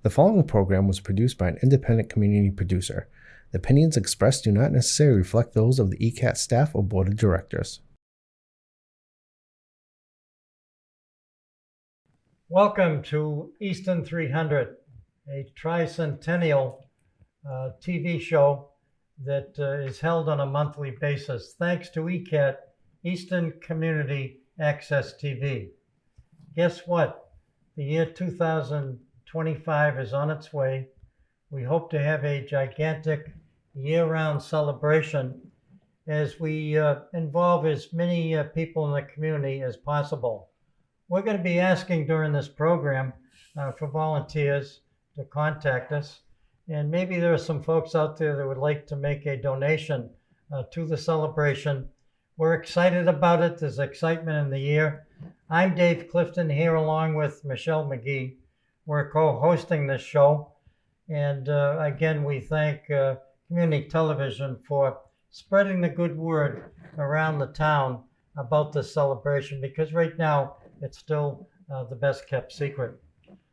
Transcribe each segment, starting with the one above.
The following program was produced by an independent community producer. The opinions expressed do not necessarily reflect those of the ECAT staff or board of directors. Welcome to Easton 300, a tricentennial TV show that is held on a monthly basis. Thanks to ECAT, Easton Community Access TV. Guess what? The year 2025 is on its way. We hope to have a gigantic year-round celebration as we involve as many people in the community as possible. We're going to be asking during this program for volunteers to contact us. And maybe there are some folks out there that would like to make a donation to the celebration. We're excited about it. There's excitement in the air. I'm Dave Clifton here along with Michelle McGee. We're co-hosting this show. And again, we thank Community Television for spreading the good word around the town about this celebration, because right now it's still the best kept secret.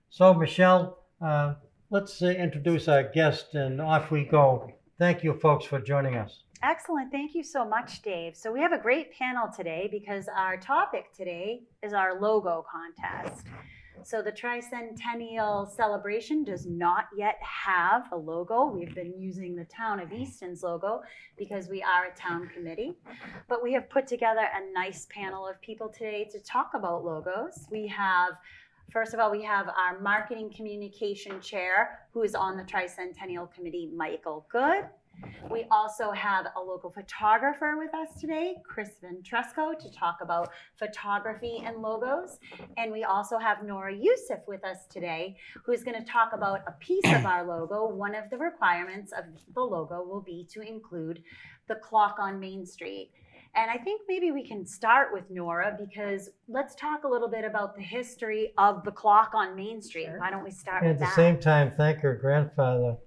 So Michelle, let's introduce our guest and off we go. Thank you folks for joining us. Excellent. Thank you so much, Dave. So we have a great panel today because our topic today is our logo contest. So the tricentennial celebration does not yet have a logo. We've been using the town of Easton's logo because we are a town committee. But we have put together a nice panel of people today to talk about logos. First of all, we have our marketing communication chair, who is on the tricentennial committee, Michael Good. We also have a local photographer with us today, Kris Ventresco, to talk about photography and logos. And we also have Nora Yousif with us today, who's going to talk about a piece of our logo. One of the requirements of the logo will be to include the clock on Main Street. And I think maybe we can start with Nora, because let's talk a little bit about the history of the clock on Main Street. Why don't we start with that? At the same time, thank her grandfather,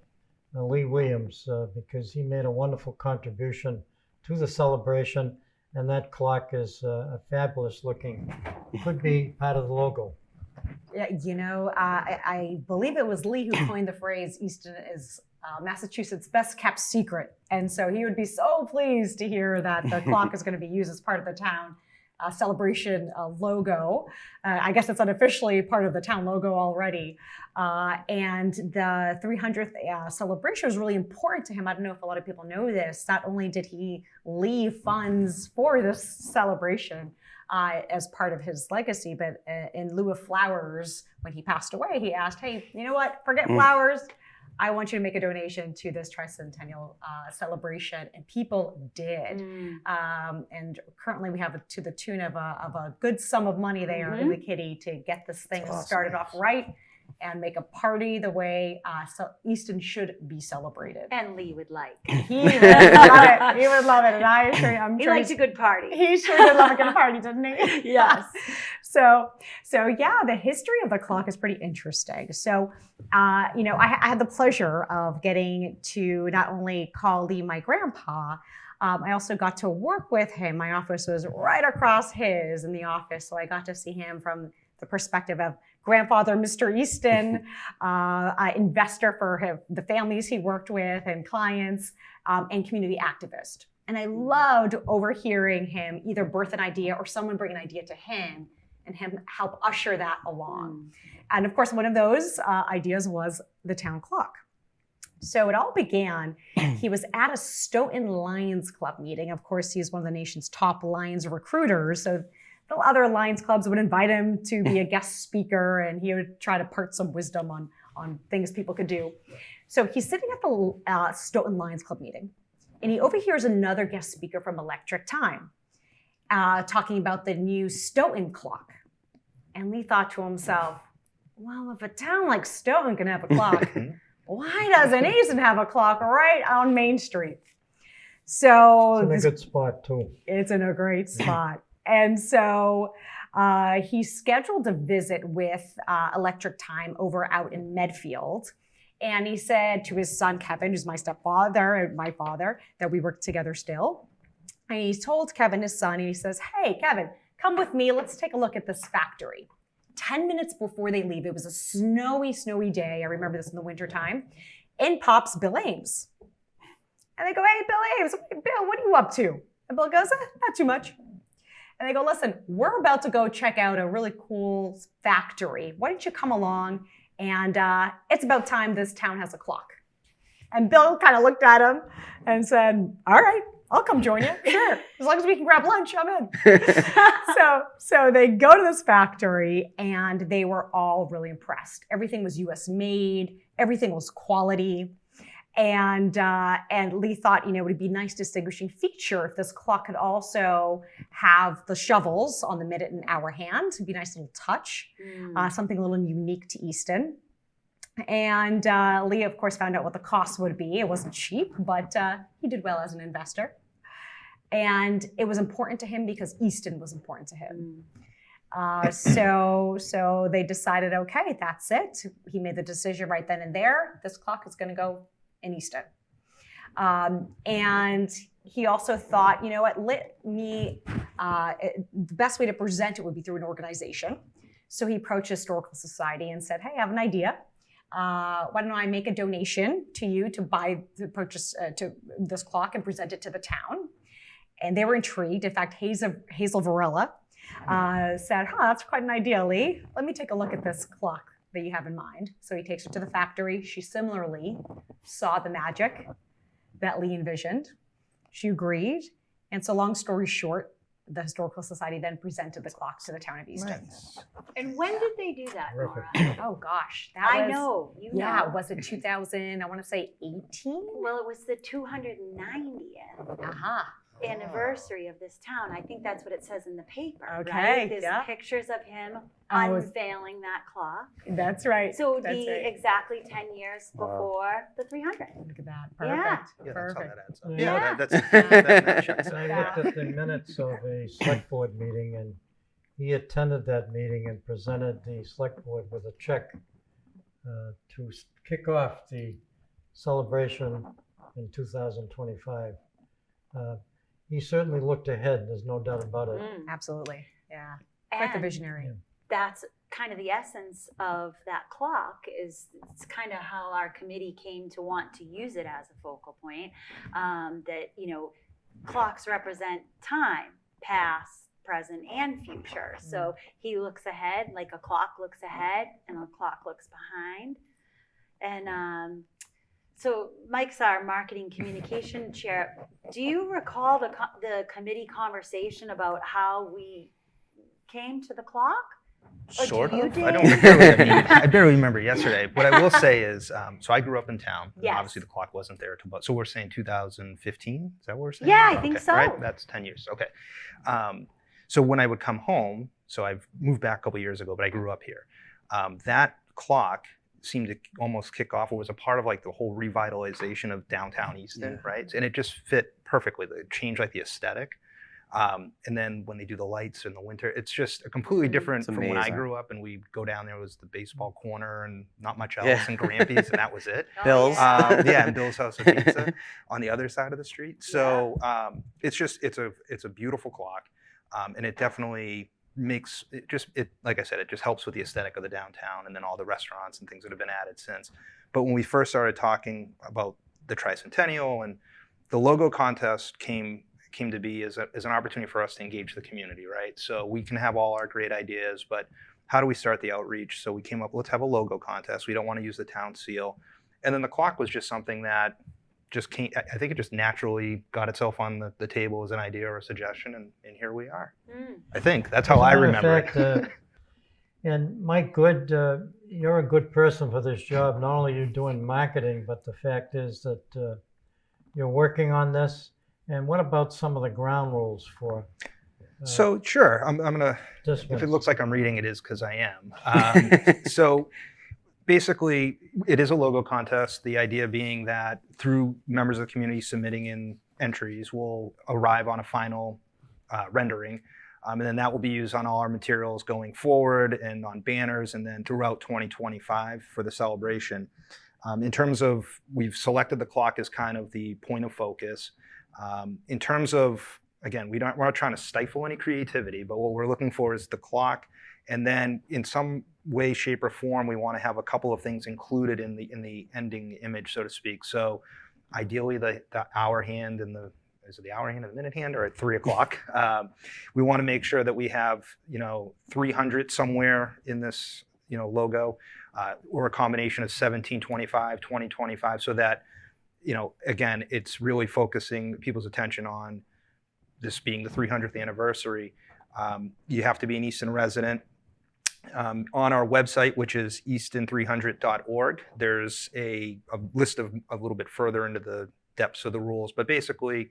Lee Williams, because he made a wonderful contribution to the celebration, and that clock is a fabulous looking, could be part of the logo. Yeah, I believe it was Lee who coined the phrase "Easton is Massachusetts' best kept secret," and so he would be so pleased to hear that the clock is going to be used as part of the town celebration logo. I guess it's unofficially part of the town logo already. And the 300th celebration was really important to him. I don't know if a lot of people know this. Not only did he leave funds for this celebration as part of his legacy, but in lieu of flowers, when he passed away, he asked, hey, you know what, forget flowers. I want you to make a donation to this tricentennial celebration, and people did. And currently we have to the tune of a good sum of money there in the kitty to get this thing started off right and make a party the way Easton should be celebrated. And Lee would like. He would love it. He would love it. And I'm He sure liked a good party. He sure did love a good party, didn't he? Yes. So yeah, the history of the clock is pretty interesting. So, I had the pleasure of getting to not only call Lee my grandpa, I also got to work with him. My office was right across his in the office, so I got to see him from the perspective of grandfather, Mr. Easton, investor for the families he worked with and clients, and community activist. And I loved overhearing him either birth an idea or someone bring an idea to him and him help usher that along. And of course, one of those ideas was the town clock. So it all began, he was at a Stoughton Lions Club meeting. Of course, he's one of the nation's top Lions recruiters. So the other Lions clubs would invite him to be a guest speaker, and he would try to impart some wisdom on things people could do. So he's sitting at the Stoughton Lions Club meeting, and he overhears another guest speaker from Electric Time talking about the new Stoughton clock. And Lee thought to himself, well, if a town like Stoughton can have a clock, why doesn't Easton have a clock right on Main Street? So it's in a good spot too. It's in a great spot. And so he scheduled a visit with Electric Time over out in Medfield. And he said to his son, Kevin, who's my stepfather and my father, that we work together still. And he told Kevin, his son, and he says, hey, Kevin, come with me. Let's take a look at this factory. 10 minutes before they leave, it was a snowy, snowy day. I remember this in the wintertime. In pops Bill Ames. And they go, hey, Bill Ames, Bill, what are you up to? And Bill goes, not too much. And they go, listen, we're about to go check out a really cool factory. Why don't you come along? And it's about time this town has a clock. And Bill kind of looked at him and said, all right, I'll come join you. Sure. As long as we can grab lunch, I'm in. So they go to this factory and they were all really impressed. Everything was US made. Everything was quality. And Lee thought, it would be a nice distinguishing feature if this clock could also have the shovels on the minute and hour hand. It'd be a nice little touch, something a little unique to Easton. And Lee, of course, found out what the cost would be. It wasn't cheap, but he did well as an investor. And it was important to him because Easton was important to him. So they decided, okay, that's it. He made the decision right then and there. This clock is going to go in Easton. And he also thought, the best way to present it would be through an organization. So he approached Historical Society and said, hey, I have an idea. Why don't I make a donation to you to purchase this clock and present it to the town? And they were intrigued. In fact, Hazel Varela said, that's quite an idea, Lee. Let me take a look at this clock that you have in mind. So he takes her to the factory. She similarly saw the magic that Lee envisioned. She agreed. And so long story short, the Historical Society then presented the clock to the town of Easton. Nice. And when did they do that, Nora? Oh gosh, I know. Was it 2000? I want to say 18. Well, it was the 290th anniversary of this town. I think that's what it says in the paper. Okay, right? There's pictures of him unveiling that clock. That's right. So it would be exactly 10 years before the 300. Look at that. Perfect. Yeah, that's how that adds up. Yeah. That checks I out. looked at the minutes of a select board meeting, and he attended that meeting and presented the select board with a check to kick off the celebration in 2025. He certainly looked ahead, there's no doubt about it. Absolutely. Yeah. Quite the And visionary. that's kind of the essence of that clock. It's kind of how our committee came to want to use it as a focal point. That clocks represent time, past, present, and future. So he looks ahead, like a clock looks ahead, and a clock looks behind. And so Mike's our marketing communication chair. Do you recall the committee conversation about how we came to the clock? Or Sort you of. did? I don't remember. I barely remember yesterday. What I will say is, so I grew up in town. And Yes. obviously, the clock wasn't there until about. So we're saying 2015. Is that what we're saying? Yeah, I think so. Right. That's 10 years. Okay. So when I would come home, so I've moved back a couple years ago, but I grew up here. That clock seemed to almost kick off. It was a part of like the whole revitalization of downtown Easton, right? And it just fit perfectly. It changed like the aesthetic. And then when they do the lights in the winter, it's just a completely different from when I grew up. And we go down there, was the baseball corner and not much else, and Grampy's, and that was it. Oh, yeah. And Bill's House of Pizza on the other side of the street. So it's a beautiful clock, and it definitely makes it like I said, it just helps with the aesthetic of the downtown, and then all the restaurants and things that have been added since. But when we first started talking about the tricentennial, and the logo contest came to be as an opportunity for us to engage the community, right? So we can have all our great ideas, but how do we start the outreach? So we came up, let's have a logo contest. We don't want to use the town seal. And then the clock was just something that just came, I think it just naturally got itself on the table as an idea or a suggestion, and here we are. I think that's how I remember it. And Mike Good, you're a good person for this job. Not only are you doing marketing, but the fact is that you're working on this. And what about some of the ground rules for? So sure, I'm gonna. If it looks like I'm reading, it is because I am. So basically, it is a logo contest. The idea being that through members of the community submitting in entries, we'll arrive on a final rendering, and then that will be used on all our materials going forward and on banners, and then throughout 2025 for the celebration. In terms of, we've selected the clock as kind of the point of focus. In terms of, again, we're not trying to stifle any creativity, but what we're looking for is the clock And then in some way, shape, or form, we want to have a couple of things included in the ending image, so to speak. So ideally the hour hand and is it the hour hand and the minute hand, or at 3 o'clock? We want to make sure that we have 300 somewhere in this logo, or a combination of 1725, 2025, so that again, it's really focusing people's attention on this being the 300th anniversary. You have to be an Easton resident. On our website, which is easton300.org, there's a list of a little bit further into the depths of the rules. But basically,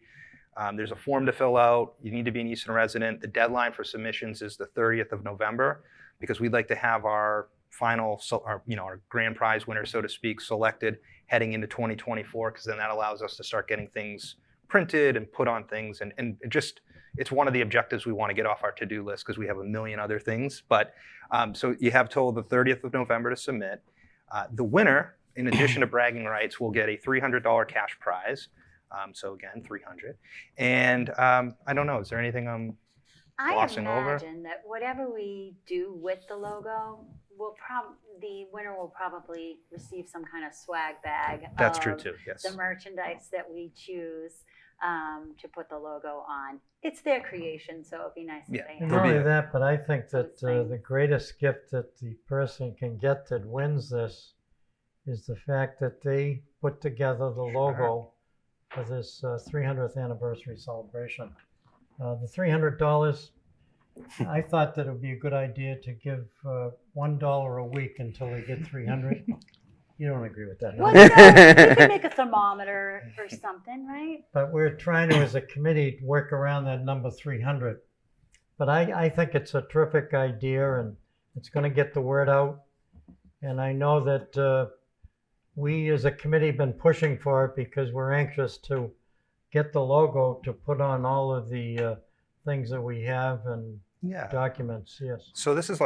there's a form to fill out. You need to be an Easton resident. The deadline for submissions is the 30th of November, because we'd like to have our final, our grand prize winner, so to speak, selected heading into 2024, because then that allows us to start getting things printed and put on things, and it's one of the objectives we want to get off our to-do list, because we have a million other things. But so you have till the 30th of November to submit. The winner, in addition to bragging rights, will get a $300 cash prize. So again, 300. And I don't know, is there anything I'm glossing over? I imagine that whatever we do with the logo, the winner will probably receive some kind of swag bag. That's true too, yes. The merchandise that we choose to put the logo on. It's their creation, so it'd be nice if they And have not only it. that, but I think that Something. the greatest gift that the person can get that wins this is the fact that they put together the logo for this 300th anniversary celebration. The $300, I thought that it would be a good idea to give $1 a week until they get 300. You don't agree with that, Well, no? you can make a thermometer or something, right? But we're trying to, as a committee, work around that number 300. But I think it's a terrific idea, and it's going to get the word out. And I know that we as a committee have been pushing for it, because we're anxious to get the logo to put on all of the things that we have and documents, yes. So this is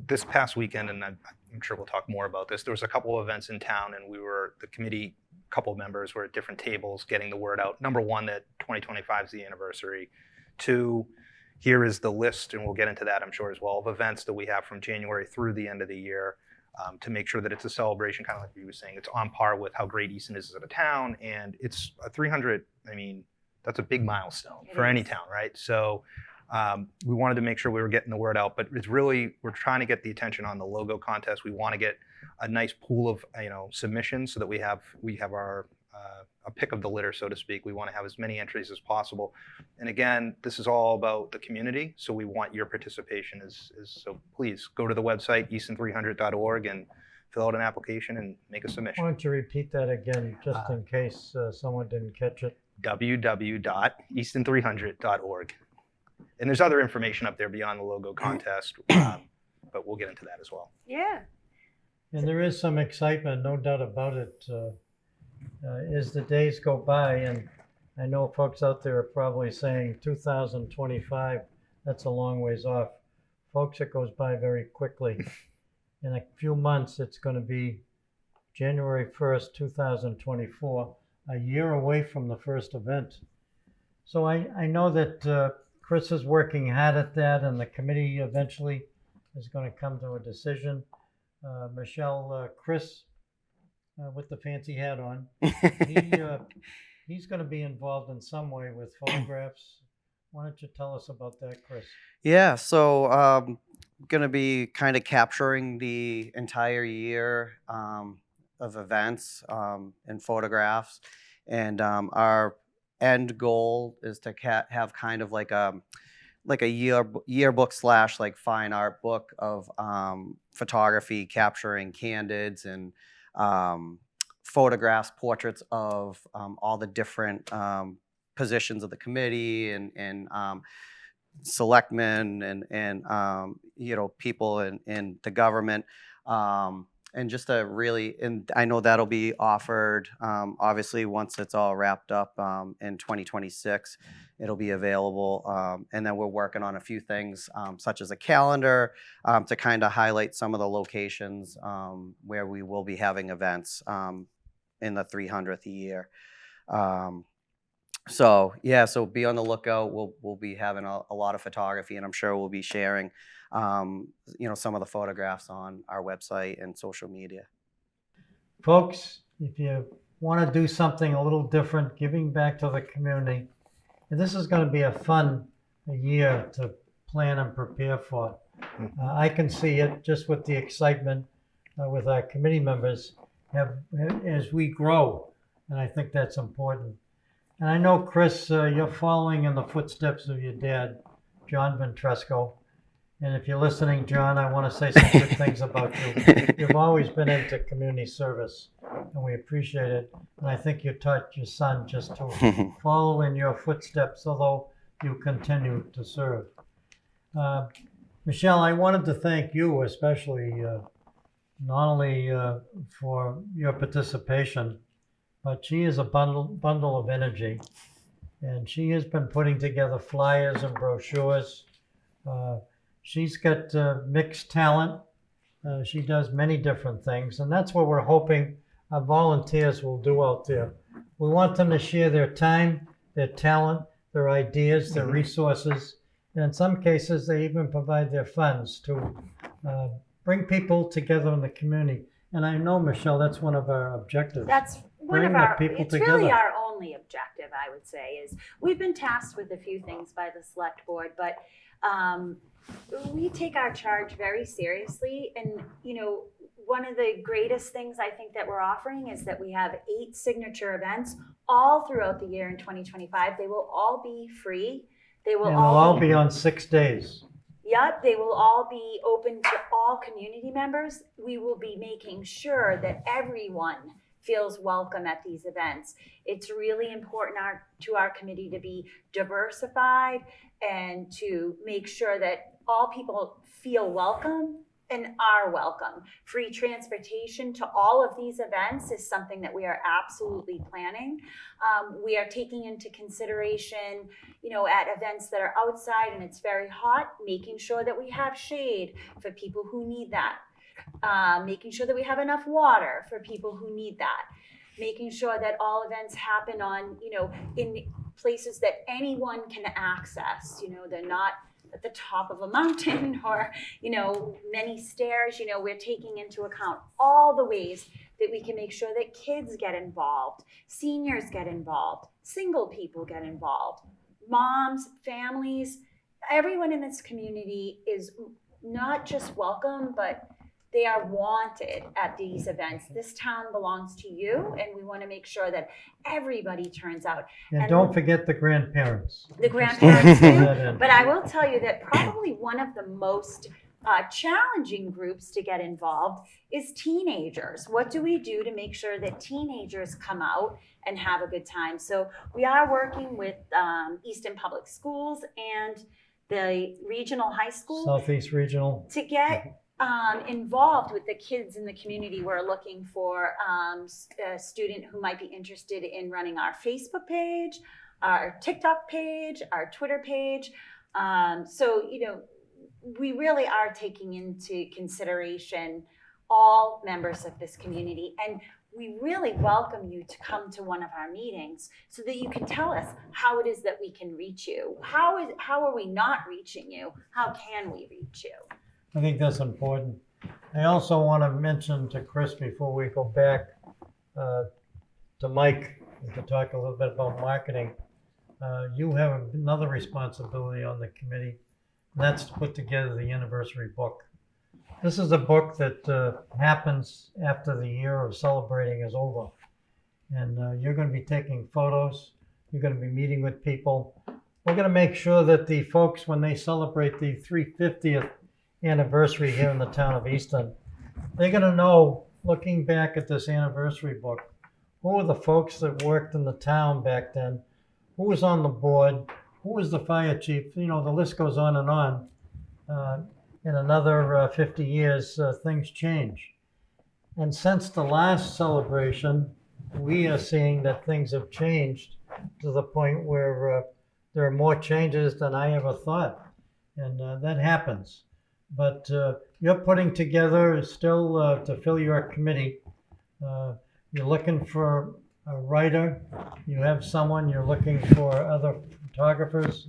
this past weekend, and I'm sure we'll talk more about this, there was a couple of events in town, and the committee, a couple of members were at different tables getting the word out. Number one, that 2025 is the anniversary. Two, here is the list, and we'll get into that, I'm sure, as well, of events that we have from January through the end of the year, to make sure that it's a celebration, kind of like you were saying, it's on par with how great Easton is as a town, and it's a 300, I mean, that's a big milestone for any town, right? So we wanted to make sure we were getting the word out, but it's really, we're trying to get the attention on the logo contest. We want to get a nice pool of submissions, so that we have our a pick of the litter, so to speak. We want to have as many entries as possible. And again, this is all about the community, so we want your participation. So please go to the website easton300.org and fill out an application and make a submission. Why don't you repeat that again, just in case someone didn't catch it? www.easton300.org. And there's other information up there beyond the logo contest, but we'll get into that as well. Yeah. And there is some excitement, no doubt about it, as the days go by. And I know folks out there are probably saying 2025, that's a long ways off. Folks, it goes by very quickly. In a few months, it's going to be January 1st, 2024, a year away from the first event. So I know that Kris is working hard at that, and the committee eventually is going to come to a decision. Michelle, Kris, with the fancy hat on, he's going to be involved in some way with photographs. Why don't you tell us about that, Kris? Yeah, so going to be kind of capturing the entire year of events and photographs, and our end goal is to have kind of like a yearbook / like fine art book of photography capturing candids and photographs, portraits of all the different positions of the committee and selectmen and people in the government. And just and I know that'll be offered, obviously, once it's all wrapped up in 2026, it'll be available. And then we're working on a few things, such as a calendar to kind of highlight some of the locations where we will be having events in the 300th year. So yeah, so be on the lookout. We'll be having a lot of photography, and I'm sure we'll be sharing, some of the photographs on our website and social media. Folks, if you want to do something a little different, giving back to the community, and this is going to be a fun year to plan and prepare for. I can see it just with the excitement with our committee members as we grow, and I think that's important. And I know, Kris, you're following in the footsteps of your dad, John Ventresco. And if you're listening, John, I want to say some good things about you. You've always been into community service, and we appreciate it. And I think you taught your son just to follow in your footsteps, although you continue to serve. Michelle, I wanted to thank you especially, not only for your participation, but she is a bundle of energy, and she has been putting together flyers and brochures. She's got mixed talent. She does many different things, and that's what we're hoping our volunteers will do out there. We want them to share their time, their talent, their ideas, their resources, and in some cases, they even provide their funds to bring people together in the community. And I know, Michelle, that's one of our objectives. That's one of our, it's really our only objective, I would say, is we've been tasked with a few things by the select board, but we take our charge very seriously. And, one of the greatest things I think that we're offering is that we have 8 signature events all throughout the year in 2025. They will all be free. They will all be on 6 days. Yep, they will all be open to all community members. We will be making sure that everyone feels welcome at these events. It's really important to our committee to be diversified and to make sure that all people feel welcome and are welcome. Free transportation to all of these events is something that we are absolutely planning. We are taking into consideration, at events that are outside and it's very hot, making sure that we have shade for people who need that. Making sure that we have enough water for people who need that. Making sure that all events happen on, in places that anyone can access. They're not at the top of a mountain or, many stairs. We're taking into account all the ways that we can make sure that kids get involved, seniors get involved, single people get involved, moms, families, everyone in this community is not just welcome, but they are wanted at these events. This town belongs to you, and we want to make sure that everybody turns out. And don't forget the grandparents. The grandparents too. But I will tell you that probably one of the most challenging groups to get involved is teenagers. What do we do to make sure that teenagers come out and have a good time? So we are working with Easton Public Schools and the regional high school. Southeast Regional. To get involved with the kids in the community. We're looking for a student who might be interested in running our Facebook page, our TikTok page, our Twitter page. So, we really are taking into consideration all members of this community. And we really welcome you to come to one of our meetings so that you can tell us how it is that we can reach you. How are we not reaching you? How can we reach you? I think that's important. I also want to mention to Kris before we go back to Mike to talk a little bit about marketing. You have another responsibility on the committee, and that's to put together the anniversary book. This is a book that happens after the year of celebrating is over. And you're going to be taking photos. You're going to be meeting with people. We're going to make sure that the folks, when they celebrate the 350th anniversary here in the town of Easton, they're going to know, looking back at this anniversary book, who were the folks that worked in the town back then, who was on the board, who was the fire chief. The list goes on and on. In another 50 years, things change. And since the last celebration, we are seeing that things have changed to the point where there are more changes than I ever thought. And that happens. But you're putting together still to fill your committee. You're looking for a writer, you have someone, you're looking for other photographers,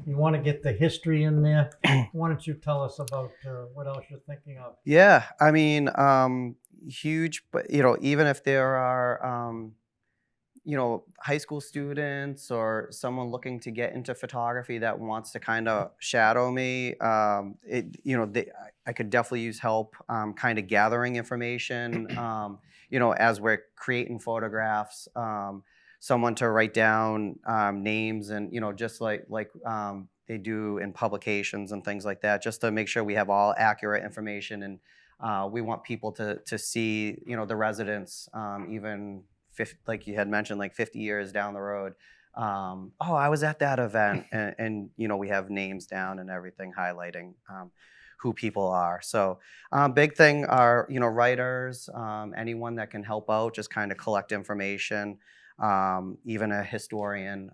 you want to get the history in there. Why don't you tell us about what else you're thinking of? Yeah, I mean, huge, but even if there are, high school students or someone looking to get into photography that wants to kind of shadow me, I could definitely use help kind of gathering information, as we're creating photographs, someone to write down names and, just like they do in publications and things like that, just to make sure we have all accurate information. And we want people to see, the residents, even like you had mentioned, like 50 years down the road. Oh, I was at that event, and we have names down and everything highlighting who people are. So big thing are, writers, anyone that can help out, just kind of collect information, even a historian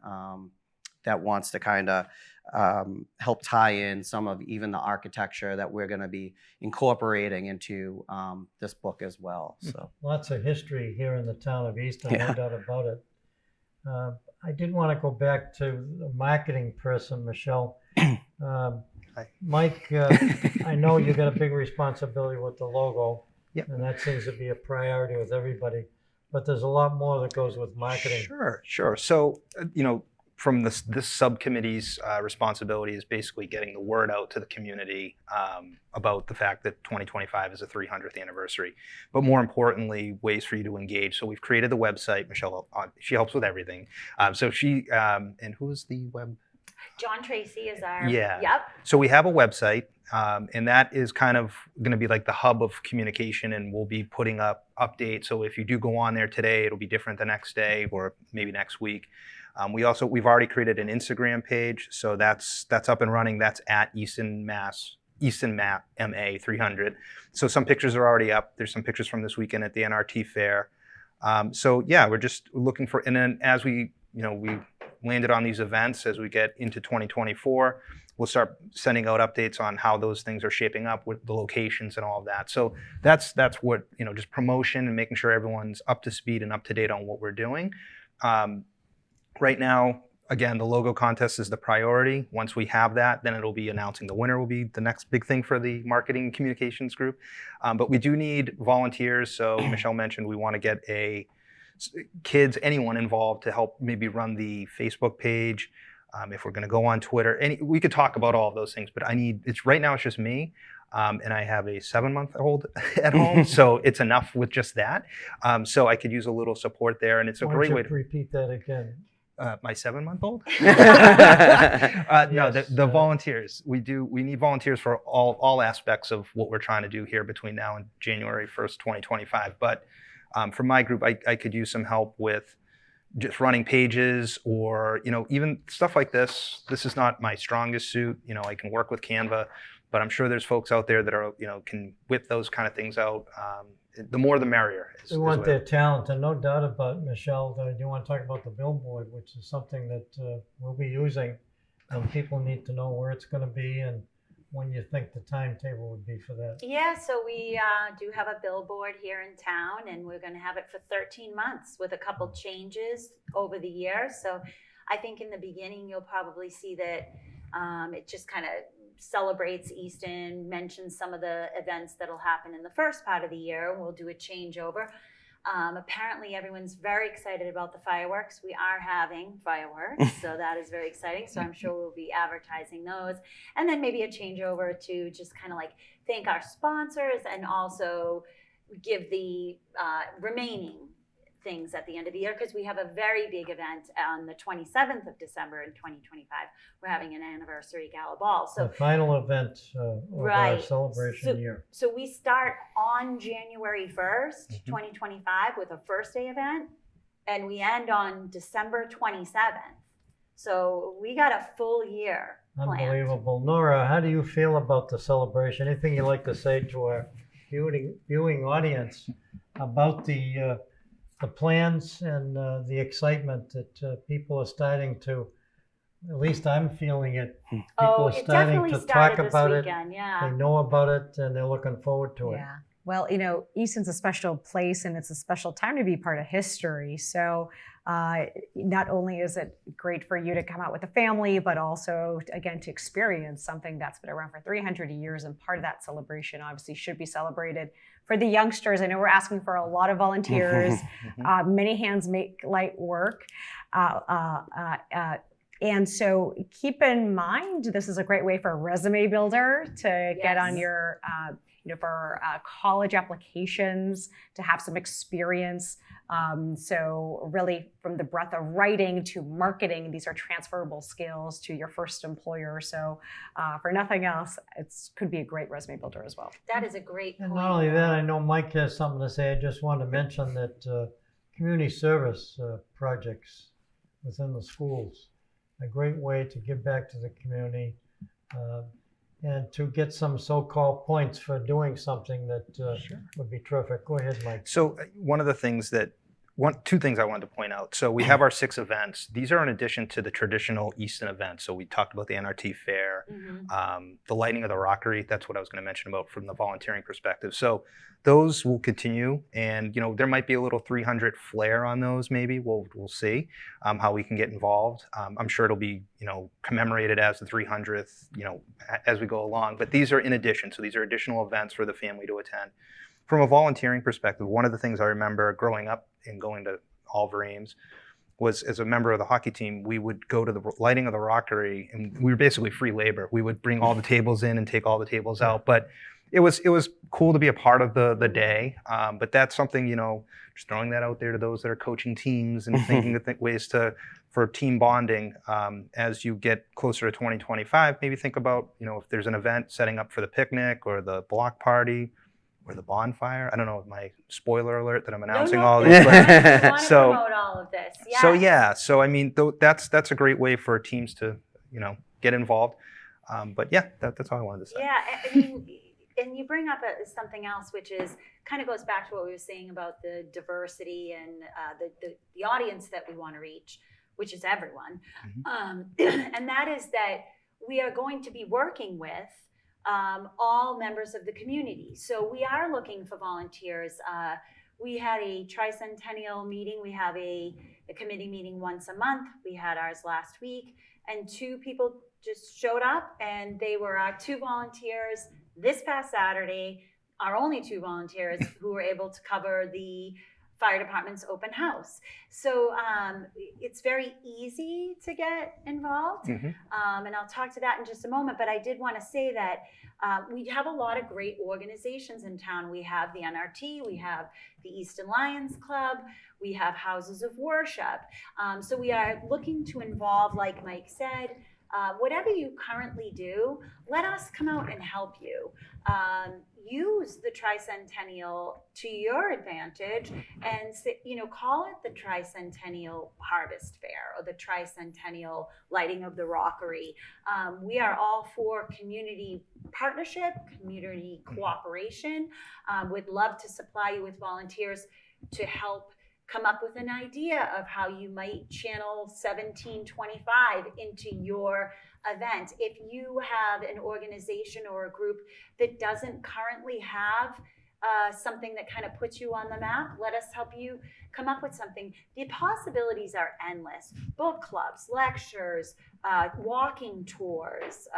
that wants to kind of help tie in some of even the architecture that we're going to be incorporating into this book as well. So lots of history here in the town of Easton, Yeah. no doubt about it. I did want to go back to the marketing person, Michelle. Mike, I know you got a big responsibility with the logo, Yep. and that seems to be a priority with everybody. But there's a lot more that goes with marketing. Sure. So, from this subcommittee's responsibility is basically getting the word out to the community about the fact that 2025 is the 300th anniversary. But more importantly, ways for you to engage. So we've created the website. Michelle, she helps with everything. So she, and who is the web? John Tracy is our. Yeah. Yep. So we have a website, and that is kind of going to be like the hub of communication, and we'll be putting up updates. So if you do go on there today, it'll be different the next day or maybe next week. We've already created an Instagram page, so that's up and running. That's at Easton Map MA 300. So some pictures are already up. There's some pictures from this weekend at the NRT fair. So yeah, we're just looking for, and then as we landed on these events, as we get into 2024, we'll start sending out updates on how those things are shaping up with the locations and all of that. So that's what, just promotion and making sure everyone's up to speed and up to date on what we're doing. Right now, again, the logo contest is the priority. Once we have that, then it'll be announcing the winner will be the next big thing for the marketing communications group. But we do need volunteers. So Michelle mentioned we want to get kids, anyone involved to help maybe run the Facebook page. If we're going to go on Twitter, we could talk about all of those things, but right now it's just me. And I have a 7-month-old at home, so it's enough with just that. So I could use a little support there, and it's a great way to repeat that again. My 7-month-old? Yes. No, the volunteers. We need volunteers for all aspects of what we're trying to do here between now and January 1st, 2025. But for my group, I could use some help with just running pages, or even stuff like this. This is not my strongest suit. I can work with Canva, but I'm sure there's folks out there that are can whip those kind of things out. The more the merrier. We want their talent, and no doubt about Michelle. You want to talk about the billboard, which is something that we'll be using, and people need to know where it's going to be and when you think the timetable would be for that. Yeah, so we do have a billboard here in town, and we're going to have it for 13 months with a couple changes over the year. So I think in the beginning, you'll probably see that it just kind of celebrates Easton, mentions some of the events that'll happen in the first part of the year. We'll do a changeover. Apparently everyone's very excited about the fireworks. We are having fireworks, so that is very exciting. So I'm sure we'll be advertising those. And then maybe a changeover to just kind of like thank our sponsors and also give the remaining things at the end of the year, because we have a very big event on the 27th of December in 2025. We're having an anniversary gala ball. So the final event of our celebration year. So we start on January 1st, 2025 with a first day event, and we end on December 27th. So we got a full year planned. Unbelievable. Nora, how do you feel about the celebration? Anything you'd like to say to our viewing audience about the plans and the excitement that people are starting to, at least I'm feeling it. People are starting to talk about it. Yeah. They know about it and they're looking forward to it. Yeah. Well, Easton's a special place and it's a special time to be part of history. So not only is it great for you to come out with a family, but also, again, to experience something that's been around for 300 years. And part of that celebration obviously should be celebrated. For the youngsters, I know we're asking for a lot of volunteers. Many hands make light work. And so keep in mind, this is a great way for a resume builder to get on your, for college applications, to have some experience. So really from the breadth of writing to marketing, these are transferable skills to your first employer. So for nothing else, it could be a great resume builder as well. That is a great point. And not only that, I know Mike has something to say. I just wanted to mention that community service projects within the schools, a great way to give back to the community and to get some so-called points for doing something that would be terrific. Go ahead, Mike. So one of the things two things I wanted to point out. So we have our 6 events. These are in addition to the traditional Easton events. So we talked about the NRT fair, the lighting of the rockery. That's what I was going to mention about from the volunteering perspective. So those will continue, and there might be a little 300 flair on those. Maybe we'll see how we can get involved. I'm sure it'll be commemorated as the 300th as we go along. But these are in addition. So these are additional events for the family to attend. From a volunteering perspective, one of the things I remember growing up and going to Oliver Ames was, as a member of the hockey team, we would go to the lighting of the rockery, and we were basically free labor. We would bring all the tables in and take all the tables out. But it was cool to be a part of the day. But that's something, just throwing that out there to those that are coaching teams and thinking of ways for team bonding as you get closer to 2025. Maybe think about, if there's an event setting up for the picnic or the block party or the bonfire. I don't know, my spoiler alert that I'm announcing all these. I want to promote all of this. Yes. So I mean, that's a great way for teams to get involved. But yeah, that's all I wanted to say. Yeah, I mean, and you bring up something else, which is kind of goes back to what we were saying about the diversity and the audience that we want to reach, which is everyone. And that is that we are going to be working with all members of the community. So we are looking for volunteers. We had a tricentennial meeting. We have a committee meeting once a month. We had ours last week, and 2 people just showed up, and they were our 2 volunteers this past Saturday, our only 2 volunteers who were able to cover the fire department's open house. So it's very easy to get involved. And I'll talk to that in just a moment. But I did want to say that we have a lot of great organizations in town. We have the NRT, we have the Easton Lions Club, we have houses of worship. So we are looking to involve, like Mike said, whatever you currently do, let us come out and help you. Use the tricentennial to your advantage, and call it the tricentennial harvest fair or the tricentennial lighting of the rockery. We are all for community partnership, community cooperation. Would love to supply you with volunteers to help come up with an idea of how you might channel 1725 into your event. If you have an organization or a group that doesn't currently have something that kind of puts you on the map, let us help you come up with something. The possibilities are endless. Book clubs, lectures, walking tours,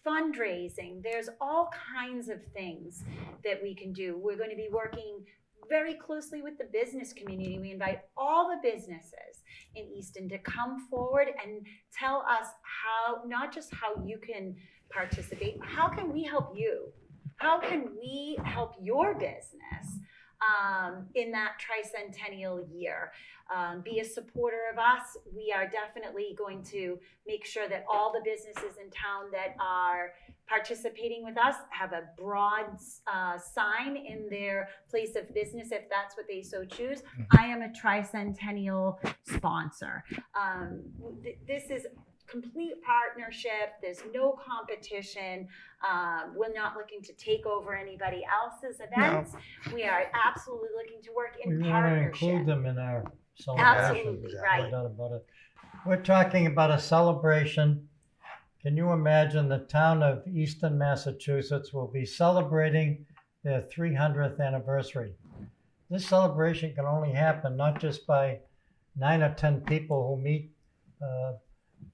fundraising. There's all kinds of things that we can do. We're going to be working very closely with the business community. We invite all the businesses in Easton to come forward and tell us how, not just how you can participate, how can we help you? How can we help your business in that tricentennial year? Be a supporter of us. We are definitely going to make sure that all the businesses in town that are participating with us have a broad sign in their place of business if that's what they so choose. I am a tricentennial sponsor. This is complete partnership. There's no competition. We're not looking to take over anybody else's events. No. We are absolutely looking to work in partnership. We want to include them in our celebration. Absolutely, right. No doubt about it. We're talking about a celebration. Can you imagine the town of Easton, Massachusetts will be celebrating their 300th anniversary. This celebration can only happen not just by 9 or 10 people who meet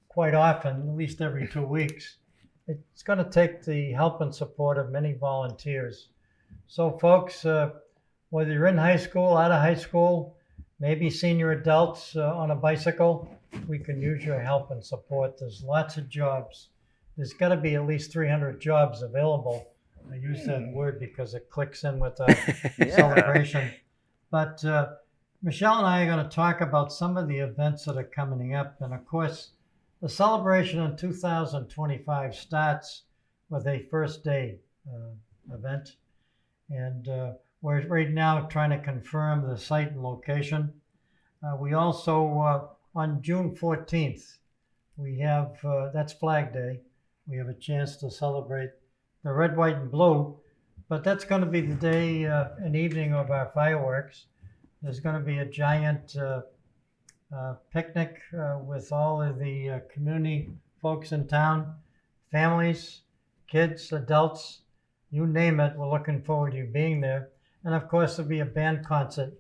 quite often, at least every 2 weeks. It's going to take the help and support of many volunteers. So folks, whether you're in high school, out of high school, maybe senior adults on a bicycle, we can use your help and support. There's lots of jobs. There's got to be at least 300 jobs available. I use that word because it clicks in with our celebration. But Michelle and I are going to talk about some of the events that are coming up. And of course, the celebration in 2025 starts with a first day event. And we're right now trying to confirm the site and location. We also, on June 14th, we have, that's Flag Day. We have a chance to celebrate the red, white, and blue. But that's going to be the day and evening of our fireworks. There's going to be a giant picnic with all of the community folks in town, families, kids, adults, you name it. We're looking forward to you being there. And of course, there'll be a band concert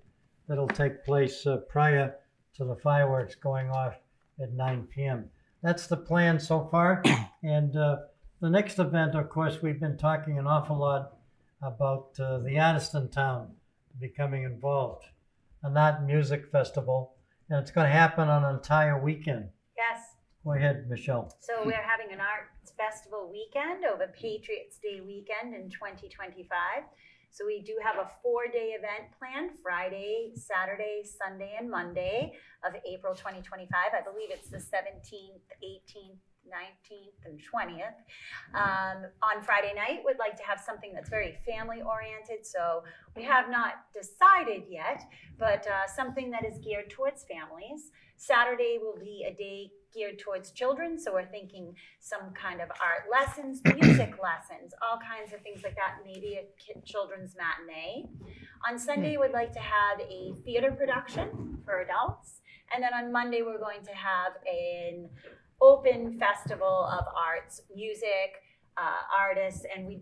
that'll take place prior to the fireworks going off at 9 p.m. That's the plan so far. And the next event, of course, we've been talking an awful lot about the artist in town becoming involved. An art and music festival. And it's going to happen on an entire weekend. Yes. Go ahead, Michelle. So we're having an arts festival weekend over Patriots Day weekend in 2025. So we do have a 4-day event planned, Friday, Saturday, Sunday, and Monday of April 2025. I believe it's the 17th, 18th, 19th, and 20th. On Friday night, we'd like to have something that's very family oriented. So we have not decided yet, but something that is geared towards families. Saturday will be a day geared towards children. So we're thinking some kind of art lessons, music lessons, all kinds of things like that, maybe a children's matinee. On Sunday, we'd like to have a theater production for adults. And then on Monday, we're going to have an open festival of arts, music, artists, and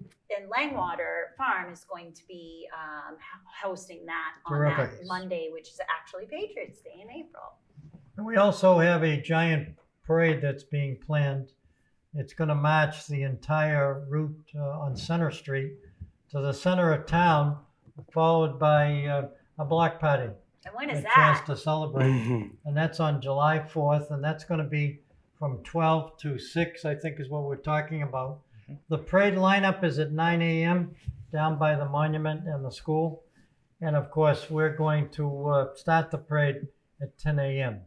Langwater Farm is going to be hosting that on that Monday, which is actually Patriots Day in April. And we also have a giant parade that's being planned. It's going to march the entire route on Center Street to the center of town, followed by a block party. And when is a that? Chance to celebrate. And that's on July 4th, and that's going to be from 12 to 6, I think is what we're talking about. The parade lineup is at 9 a.m. down by the monument and the school. And of course, we're going to start the parade at 10 a.m.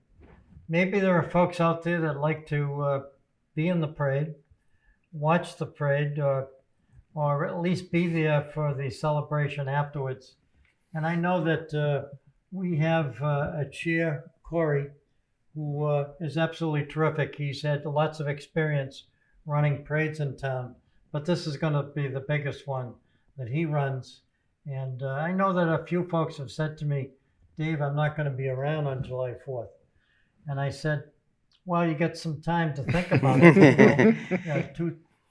Maybe there are folks out there that like to be in the parade, watch the parade, or at least be there for the celebration afterwards. And I know that we have a chair, Corey, who is absolutely terrific. He's had lots of experience running parades in town, but this is going to be the biggest one that he runs. And I know that a few folks have said to me, Dave, I'm not going to be around on July 4th. And I said, well, you get some time to think about it.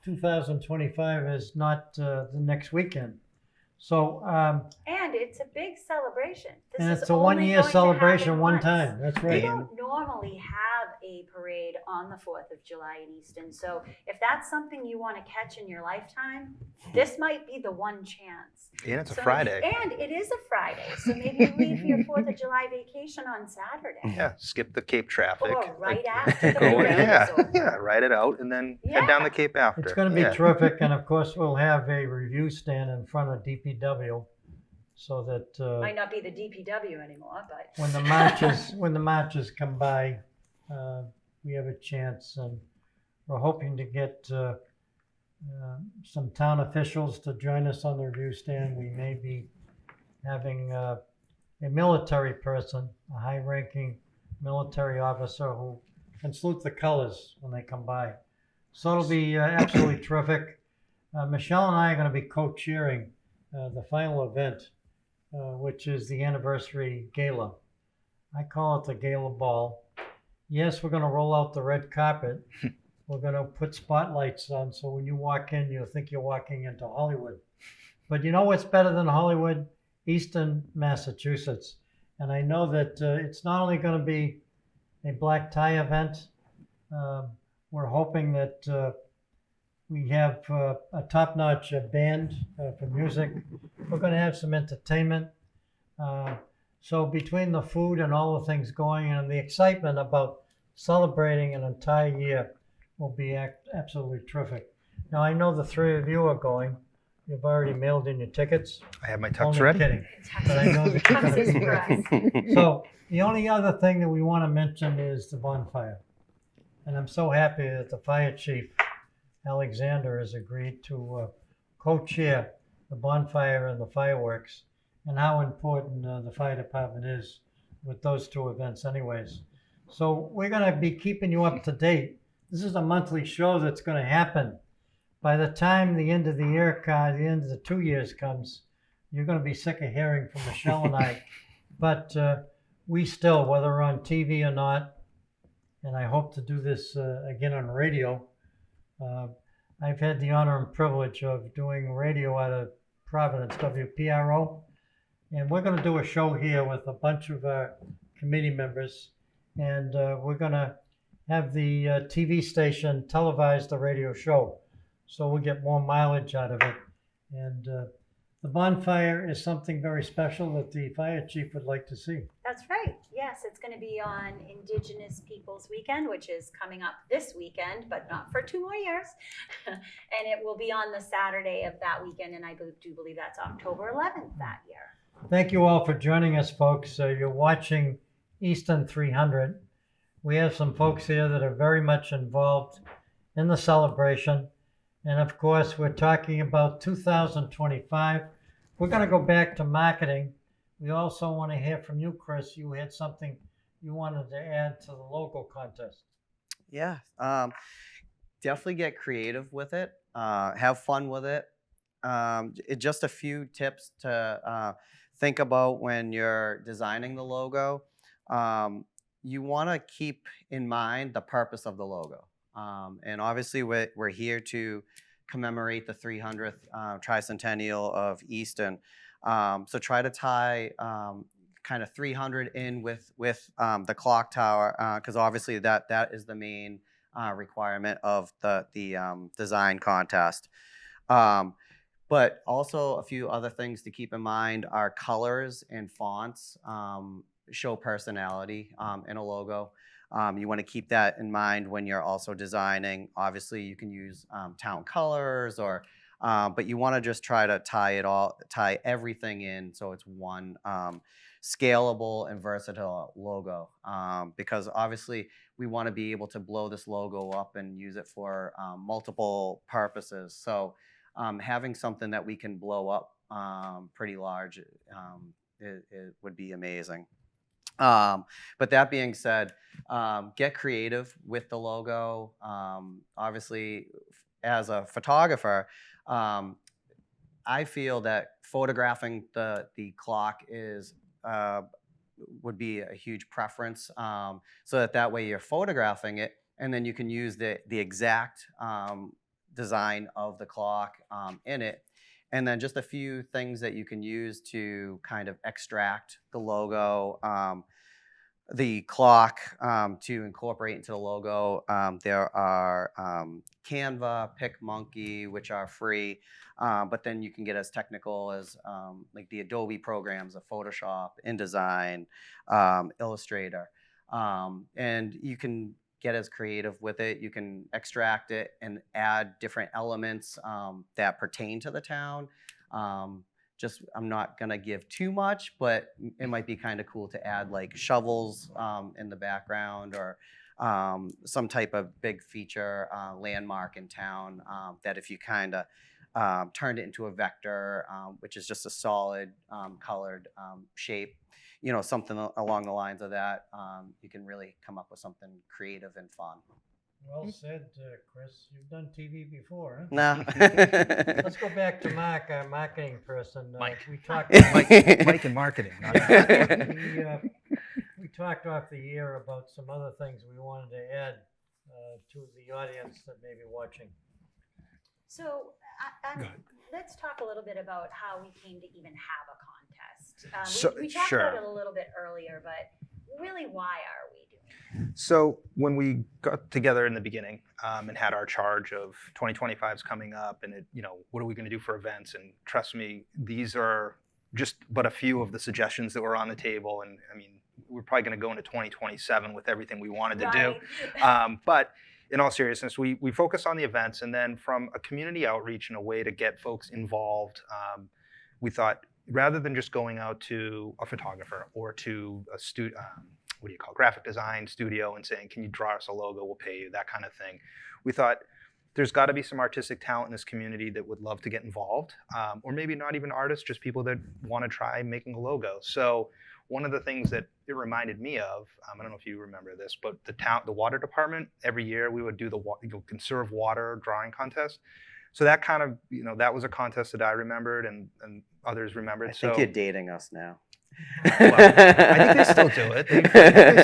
2025 is not the next weekend. So, and it's a big celebration. This and is it's a only 1-year going to celebration happen one once. time. That's right. We don't normally have a parade on the 4th of July in Easton. So if that's something you want to catch in your lifetime, this might be the one chance. And it's a Friday. And it is a Friday. So maybe you leave your 4th of July vacation on Saturday. Yeah, skip the Cape traffic. Or right after the Go, parade is over. yeah, write it out and then head down the Cape after. It's going to be terrific. And of course, we'll have a review stand in front of DPW so that Might not be the DPW anymore, but when the marches come by, we have a chance. And we're hoping to get some town officials to join us on the review stand. We may be having a military person, a high-ranking military officer who can salute the colors when they come by. So it'll be absolutely terrific. Michelle and I are going to be co-chairing the final event, which is the anniversary gala. I call it the gala ball. Yes, we're going to roll out the red carpet. We're going to put spotlights on, so when you walk in, you'll think you're walking into Hollywood. But you know what's better than Hollywood? Easton, Massachusetts. And I know that it's not only going to be a black tie event. We're hoping that we have a top-notch band for music. We're going to have some entertainment. So between the food and all the things going and the excitement about celebrating an entire year will be absolutely terrific. Now, I know the three of you are going. You've already mailed in your tickets. I have my tux Only ready. kidding. But I know that you're going to be there. So the only other thing that we want to mention is the bonfire. And I'm so happy that the fire chief, Alexander, has agreed to co-chair the bonfire and the fireworks, and how important the fire department is with those two events anyways. So we're going to be keeping you up to date. This is a monthly show that's going to happen. By the time the end of the year, the end of the 2 years comes, you're going to be sick of hearing from Michelle and I. But we still, whether we're on TV or not, and I hope to do this again on radio. I've had the honor and privilege of doing radio out of Providence, WPRO. And we're going to do a show here with a bunch of our committee members. And we're going to have the TV station televise the radio show, so we'll get more mileage out of it. And the bonfire is something very special that the fire chief would like to see. That's right. Yes, it's going to be on Indigenous Peoples Weekend, which is coming up this weekend, but not for 2 more years. And it will be on the Saturday of that weekend, and I do believe that's October 11th that year. Thank you all for joining us, folks. You're watching Easton 300. We have some folks here that are very much involved in the celebration. And of course, we're talking about 2025. We're going to go back to marketing. We also want to hear from you, Kris. You had something you wanted to add to the logo contest. Yeah, definitely get creative with it. Have fun with it. Just a few tips to think about when you're designing the logo. You want to keep in mind the purpose of the logo. And obviously, we're here to commemorate the 300th tricentennial of Easton. So try to tie kind of 300 in with the clock tower, because obviously that is the main requirement of the design contest. But also a few other things to keep in mind are colors and fonts show personality in a logo. You want to keep that in mind when you're also designing. Obviously, you can use town colors, but you want to just try to tie everything in so it's one scalable and versatile logo. Because obviously, we want to be able to blow this logo up and use it for multiple purposes. So having something that we can blow up pretty large it would be amazing. But that being said, get creative with the logo. Obviously, as a photographer, I feel that photographing the clock would be a huge preference, so that way you're photographing it, and then you can use the exact design of the clock in it. And then just a few things that you can use to kind of extract the logo, the clock to incorporate into the logo. There are Canva, PicMonkey, which are free, but then you can get as technical as like the Adobe programs of Photoshop, InDesign, Illustrator. And you can get as creative with it. You can extract it and add different elements that pertain to the town. I'm not gonna give too much, but it might be kind of cool to add like shovels in the background, or some type of big feature landmark in town that if you kind of turned it into a vector, which is just a solid colored shape, you know, something along the lines of that, you can really come up with something creative and fun. Well said, Kris. You've done TV before, huh? No. Let's go back to Mark, our marketing person. Mike. We talked. Mike in marketing. We talked off the air about some other things we wanted to add to the audience that may be watching. So let's talk a little bit about how we came to even have a contest. So- We talked sure. about it a little bit earlier, but really, why are we doing it? So when we got together in the beginning and had our charge of 2025's coming up, and what are we going to do for events? And trust me, these are just but a few of the suggestions that were on the table. And I mean, we're probably going to go into 2027 with everything we wanted to do. But in all seriousness, we focus on the events, and then from a community outreach and a way to get folks involved, we thought rather than just going out to a photographer or to a graphic design studio and saying, can you draw us a logo, we'll pay you, that kind of thing. We thought there's got to be some artistic talent in this community that would love to get involved, or maybe not even artists, just people that want to try making a logo. So one of the things that it reminded me of, I don't know if you remember this, but the water department, every year we would do the conserve water drawing contest. So that kind of, that was a contest that I remembered and others remembered. I think you're dating us now. Well, I think they still do it. They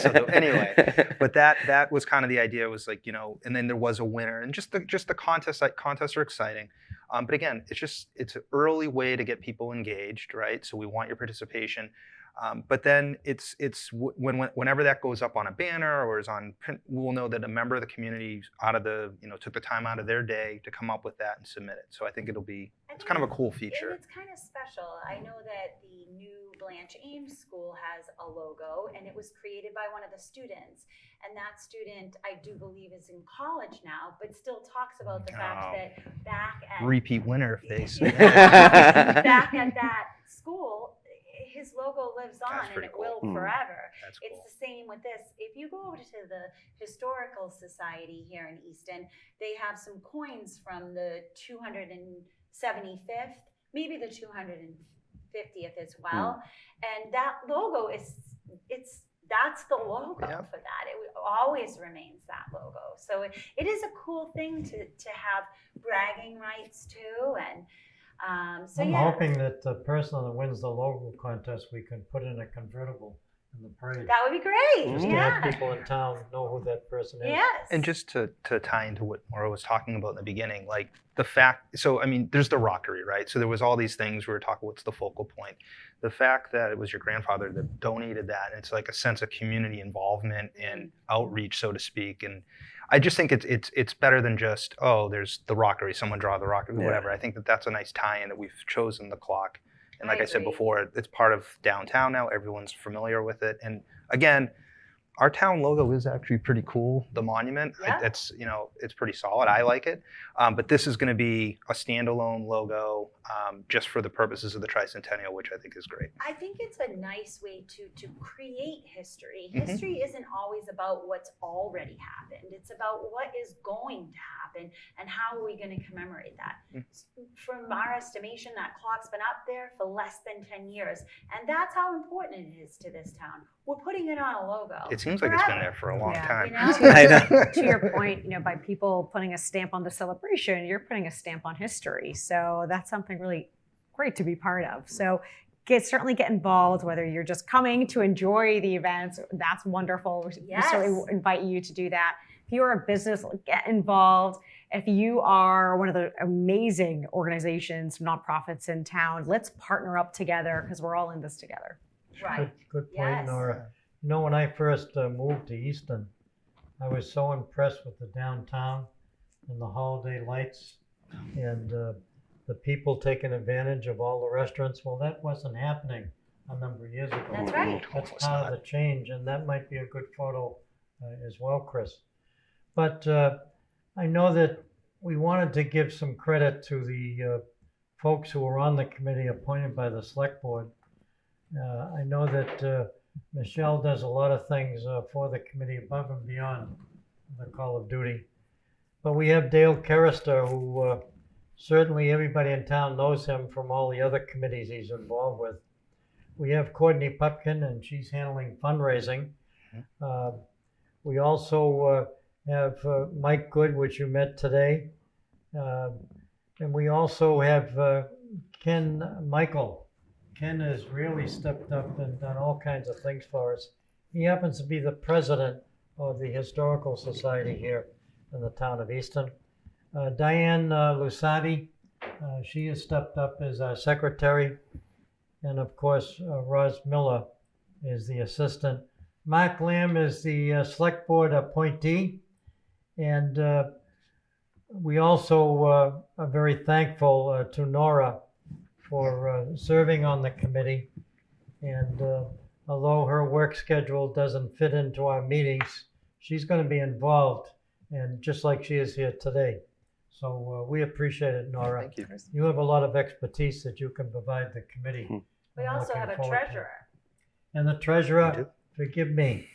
still do it. Anyway, but that was kind of the idea. Was like, and then there was a winner, and just the contest. Like, contests are exciting, but again, it's an early way to get people engaged, right? So we want your participation. But then whenever that goes up on a banner or is on print, we'll know that a member of the community took the time out of their day to come up with that and submit it. So I think it's kind of a cool feature. It's kind of special. I know that the new Blanche Ames School has a logo, and it was created by one of the students. And that student, I do believe, is in college now, but still talks about the fact that back at repeat winner face. back at that school, his logo lives on, and it will forever. That's cool. It's the same with this. If you go over to the Historical Society here in Easton, they have some coins from the 275th, maybe the 250th as well. And that logo that's the logo for that. It always remains that logo. So it is a cool thing to have bragging rights too. And I'm hoping that the person that wins the logo contest, we can put in a convertible in the parade. That would be great. Just to have people in town know who that person is. Yes. And just to tie into what Nora was talking about in the beginning, like the fact, so I mean, there's the rockery, right? So there was all these things we were talking, what's the focal point? The fact that it was your grandfather that donated that, and it's like a sense of community involvement and outreach, so to speak. And I just think it's better than just, there's the rockery, someone draw the rockery, whatever. I think that's a nice tie-in that we've chosen the clock. And like I said before, it's part of downtown now. Everyone's familiar with it. And again, our town logo is actually pretty cool. The monument, it's pretty solid. I like it. But this is going to be a standalone logo just for the purposes of the tricentennial, which I think is great. I think it's a nice way to create history. History isn't always about what's already happened. It's about what is going to happen and how are we going to commemorate that. From our estimation, that clock's been up there for less than 10 years. And that's how important it is to this town. We're putting it on a logo. It seems like it's been there for a long time. I know. To your point, by people putting a stamp on the celebration, you're putting a stamp on history. So that's something really great to be part of. So certainly get involved, whether you're just coming to enjoy the events. That's wonderful. Yes. We certainly invite you to do that. If you're a business, get involved. If you are one of the amazing organizations, nonprofits in town, let's partner up together because we're all in this together. Right. Good point, Nora. When I first moved to Easton, I was so impressed with the downtown and the holiday lights and the people taking advantage of all the restaurants. Well, that wasn't happening a number of years ago. That's right. That's part of the change, and that might be a good photo as well, Kris. But I know that we wanted to give some credit to the folks who were on the committee appointed by the Select Board. I know that Michelle does a lot of things for the committee above and beyond the call of duty. But we have Dale Carister, who certainly everybody in town knows him from all the other committees he's involved with. We have Courtney Pupkin, and she's handling fundraising. We also have Mike Good, which you met today. And we also have Ken Michael. Ken has really stepped up and done all kinds of things for us. He happens to be the president of the Historical Society here in the town of Easton. Diane Lusati She has stepped up as our secretary. And of course, Roz Miller is the assistant. Mark Lamb is the select board appointee. And we also are very thankful to Nora for serving on the committee. And although her work schedule doesn't fit into our meetings, she's going to be involved, and just like she is here today. So we appreciate it, Nora. Thank you. You have a lot of expertise that you can provide the committee. We I'm also looking have a forward to it. treasurer. And the You treasurer, do? forgive me.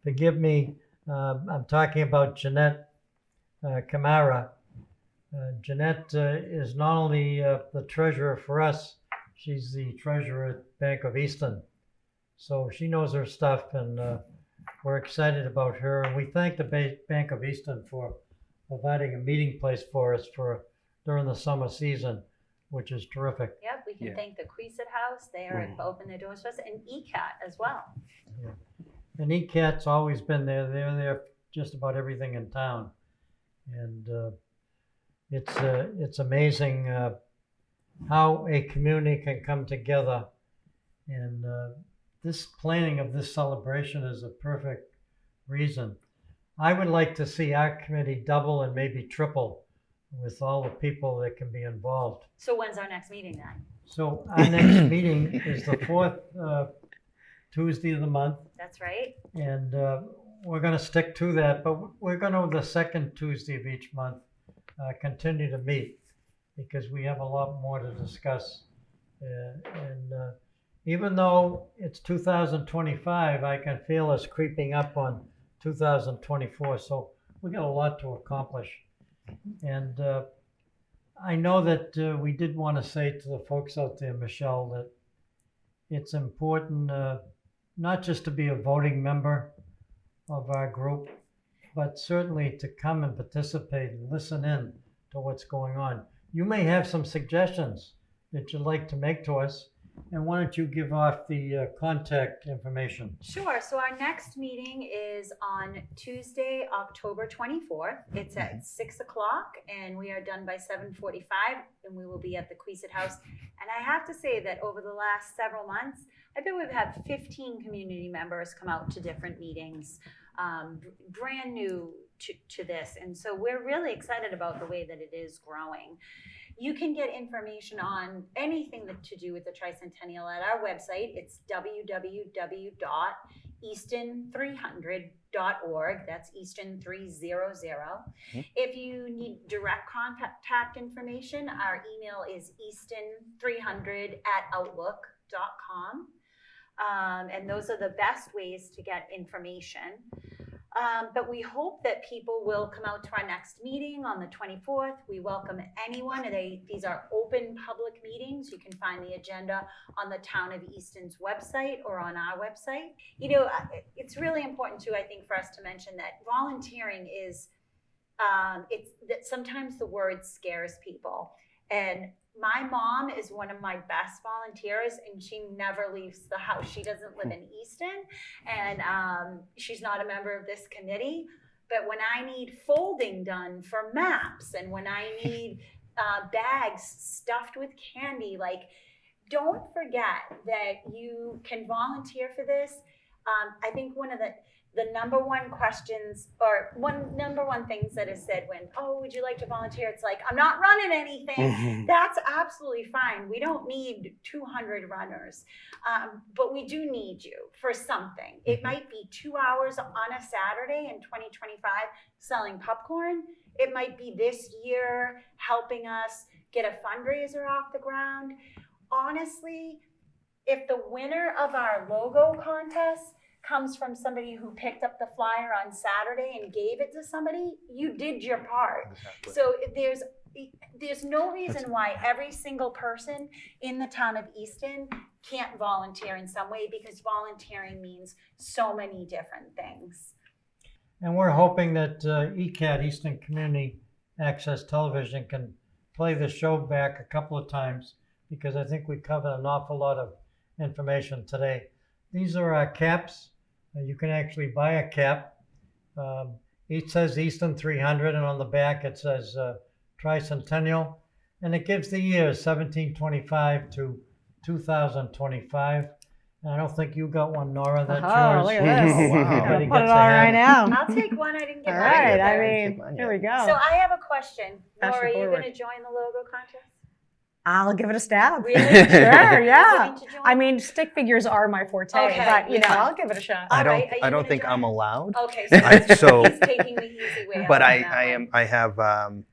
Forgive me. I'm talking about Jeanette Camara. Jeanette is not only the treasurer for us, she's the treasurer at Bank of Easton. So she knows her stuff, and we're excited about her. And we thank the Bank of Easton for providing a meeting place for us during the summer season, which is terrific. Yep, we can Yeah. thank the Kris House. They are open their doors for us, and ECAT as well. And ECAT's always been there. They're there for just about everything in town. And it's amazing how a community can come together. And this planning of this celebration is a perfect reason. I would like to see our committee double and maybe triple with all the people that can be involved. So when's our next meeting then? So our next meeting is the fourth Tuesday of the month. That's right. And we're going to stick to that, but we're going to, the second Tuesday of each month, continue to meet because we have a lot more to discuss. And even though it's 2025, I can feel us creeping up on 2024. So we got a lot to accomplish. And I know that we did want to say to the folks out there, Michelle, that it's important not just to be a voting member of our group, but certainly to come and participate and listen in to what's going on. You may have some suggestions that you'd like to make to us, and why don't you give off the contact information? Sure. So our next meeting is on Tuesday, October 24th. It's at 6 o'clock, and we are done by 7:45, and we will be at the Kris House. And I have to say that over the last several months, I bet we've had 15 community members come out to different meetings, brand new to this. And so we're really excited about the way that it is growing. You can get information on anything to do with the Tricentennial at our website. It's www.easton300.org. That's Easton 300. If you need direct contact information, our email is easton300@outlook.com. And those are the best ways to get information. But we hope that people will come out to our next meeting on the 24th. We welcome anyone. These are open public meetings. You can find the agenda on the Town of Easton's website or on our website. You know, it's really important too, I think, for us to mention that volunteering is, that sometimes the word scares people. And my mom is one of my best volunteers, and she never leaves the house. She doesn't live in Easton, and she's not a member of this committee. But when I need folding done for maps, and when I need bags stuffed with candy, like, don't forget that you can volunteer for this. I think one of the number one questions, or number one things that is said when, oh, would you like to volunteer? It's like, I'm not running anything. That's absolutely fine. We don't need 200 runners, but we do need you for something. It might be 2 hours on a Saturday in 2025 selling popcorn. It might be this year helping us get a fundraiser off the ground. Honestly, if the winner of our logo contest comes from somebody who picked up the flyer on Saturday and gave it to somebody, you did your part. Exactly. So there's no reason why every single person in the town of Easton can't volunteer in some way, because volunteering means so many different things. And we're hoping that ECAT, Easton Community Access Television, can play the show back a couple of times, because I think we covered an awful lot of information today. These are our caps. You can actually buy a cap. It says Easton 300, and on the back it says Tricentennial. And it gives the years 1725 to 2025. And I don't think you got one, Nora. That's yours. Look at this. Oh, wow. I'm Everybody gonna put it gets on a right hand. now. I'll take one. I didn't get All mine right. yet. I Take mean, mine here we yet. go. So I have a question. Pass Nora, it are you forward. going to join the logo contest? I'll give it a stab. Really? Sure, Are you yeah. going to join? I mean, stick figures are my forte, Okay, but you know, yeah. I'll give it a shot. All I don't. right, are you I don't gonna think join? I'm allowed. Okay, so, he's taking the easy way out But on I that one. am.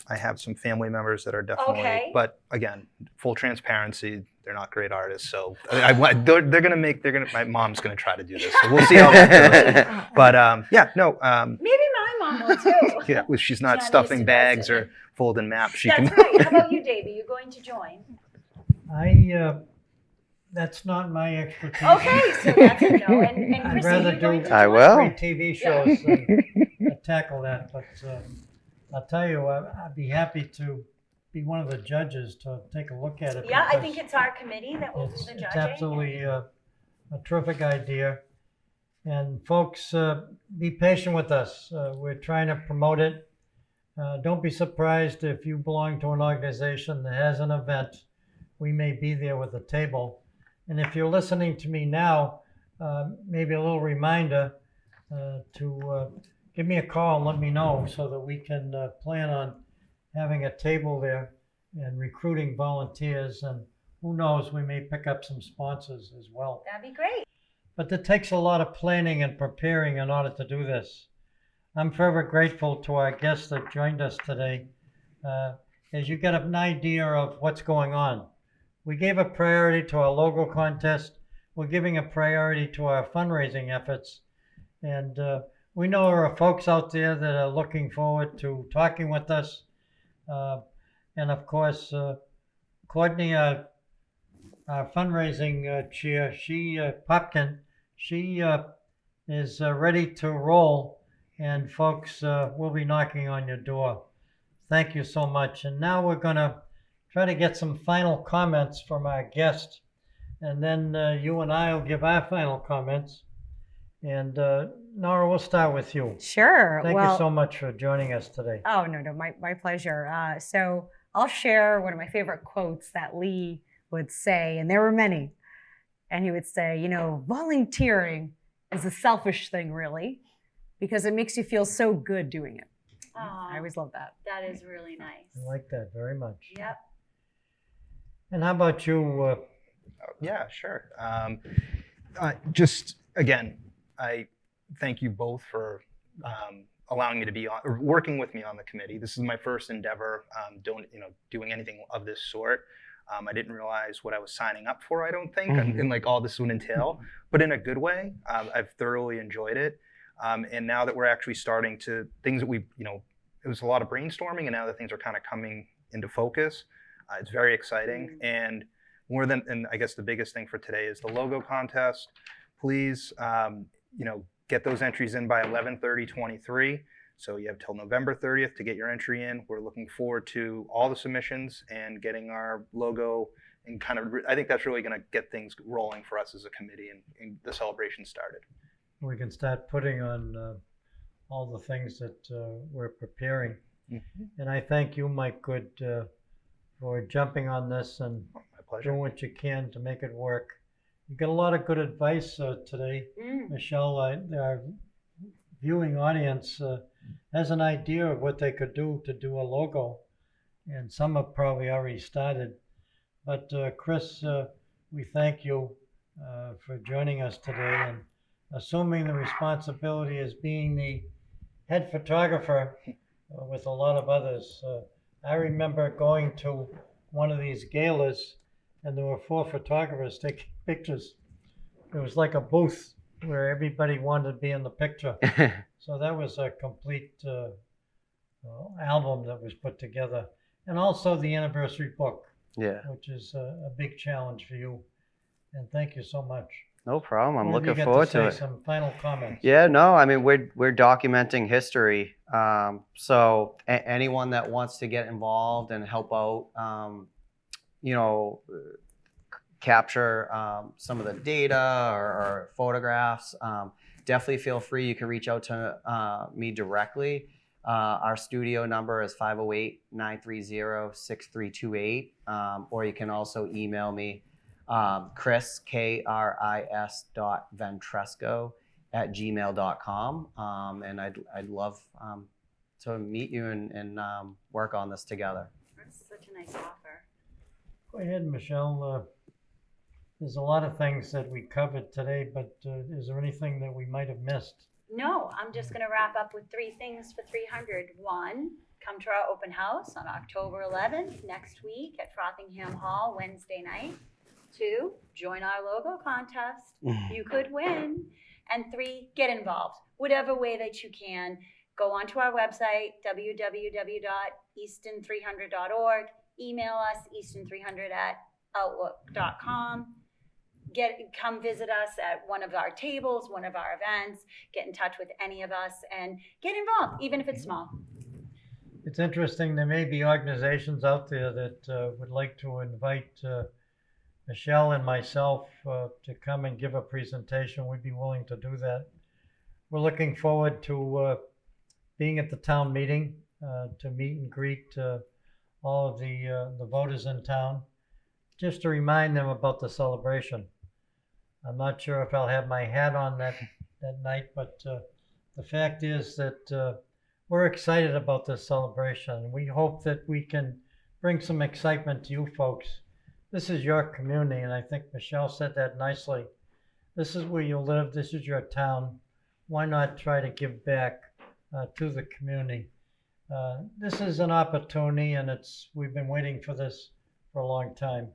I have some family members that are definitely. Okay. But again, full transparency, they're not great artists. So they're gonna make. My mom's gonna try to do this. So we'll see how that goes. But yeah, no. Maybe my mom will too. Yeah, if she's not John stuffing Easton bags does it. or folding maps, she That's can. right. How about you, Dave? Are you going to join? That's not my expertise. Okay, so that's a no. And I'd Kris, are rather you going do to I join? will. great TV shows than tackle that. But I'll tell you, I'd be happy to be one of the judges to take a look at it. Yeah, I because think it's our committee that will do the judging. It's absolutely a terrific idea. And folks, be patient with us. We're trying to promote it. Don't be surprised if you belong to an organization that has an event. We may be there with a table. And if you're listening to me now, maybe a little reminder to give me a call and let me know so that we can plan on having a table there and recruiting volunteers. And who knows, we may pick up some sponsors as well. That'd be great. But it takes a lot of planning and preparing in order to do this. I'm forever grateful to our guests that joined us today. As you get an idea of what's going on, we gave a priority to our logo contest. We're giving a priority to our fundraising efforts. And we know there are folks out there that are looking forward to talking with us. And of course, Courtney, our fundraising chair, Popkin, she is ready to roll. And folks, we'll be knocking on your door. Thank you so much. And now we're going to try to get some final comments from our guest. And then you and I will give our final comments. And Nora, we'll start with you. Sure. Thank you so much for joining us today. Oh, no, my pleasure. So I'll share one of my favorite quotes that Lee would say, and there were many. And he would say, you know, volunteering is a selfish thing, really, because it makes you feel so good doing it. Aw, I always love that. that is really nice. I like that very much. Yep. And how about you? Yeah, sure. Just again, I thank you both for allowing me to be on, or working with me on the committee. This is my first endeavor doing anything of this sort. I didn't realize what I was signing up for, I don't think, and like all this would entail, but in a good way. I've thoroughly enjoyed it. And now that we're actually starting to, things that it was a lot of brainstorming, and now that things are kind of coming into focus, it's very exciting. And and I guess the biggest thing for today is the logo contest. Please, get those entries in by 11/30/23. So you have till November 30th to get your entry in. We're looking forward to all the submissions and getting our logo and I think that's really going to get things rolling for us as a committee and the celebration started. We can start putting on all the things that we're preparing. Mm-hmm. And I thank you, Mike Good, for jumping on this and My pleasure. doing what you can to make it work. You got a lot of good advice today, Michelle. Our viewing audience has an idea of what they could do to do a logo, and some have probably already started. But Kris, we thank you for joining us today and assuming the responsibility as being the head photographer with a lot of others. I remember going to one of these galas, and there were 4 photographers taking pictures. It was like a booth where everybody wanted to be in the picture. So that was a complete album that was put together. And also the anniversary book, which is a big challenge for you. And thank you so much. No problem. I'm Why don't you looking get forward to say it. Some final comments. Yeah, no, I mean, we're documenting history. So anyone that wants to get involved and help out, capture some of the data or photographs, definitely feel free. You can reach out to me directly. Our studio number is 508-930-6328, or you can also email me, Kris, Kris.Ventresco@gmail.com, and I'd love to meet you and work on this together. That's such a nice offer. Go ahead, Michelle. There's a lot of things that we covered today, but is there anything that we might have missed? No, I'm just going to wrap up with 3 things for 300. 1, come to our open house on October 11th, next week at Frothingham Hall, Wednesday night. 2, join our logo contest. You could win. And 3, get involved. Whatever way that you can. Go onto our website, www.easton300.org. Email us, easton300@outlook.com. Come visit us at one of our tables, one of our events. Get in touch with any of us and get involved, even if it's small. It's interesting. There may be organizations out there that would like to invite Michelle and myself to come and give a presentation. We'd be willing to do that. We're looking forward to being at the town meeting to meet and greet all of the voters in town, just to remind them about the celebration. I'm not sure if I'll have my hat on that night, but the fact is that we're excited about this celebration. We hope that we can bring some excitement to you folks. This is your community, and I think Michelle said that nicely. This is where you live. This is your town. Why not try to give back to the community? This is an opportunity, and we've been waiting for this for a long time,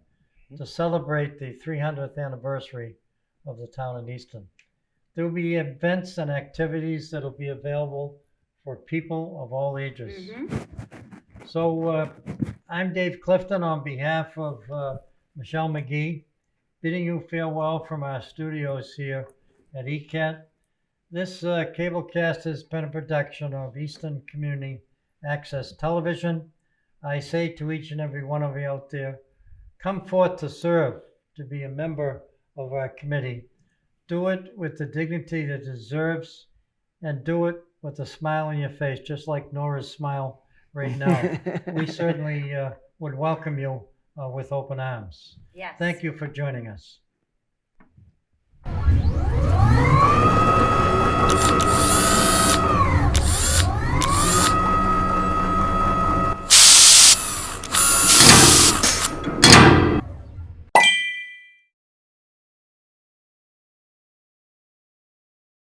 to celebrate the 300th anniversary of the town of Easton. There will be events and activities that will be available for people of all ages. So I'm Dave Clifton on behalf of Michelle McGee, bidding you farewell from our studios here at ECAT. This cablecast has been a production of Easton Community Access Television. I say to each and every one of you out there, come forth to serve, to be a member of our committee. Do it with the dignity that it deserves, and do it with a smile on your face, just like Nora's smile right now. We certainly would welcome you with open arms. Yes. Thank you for joining us.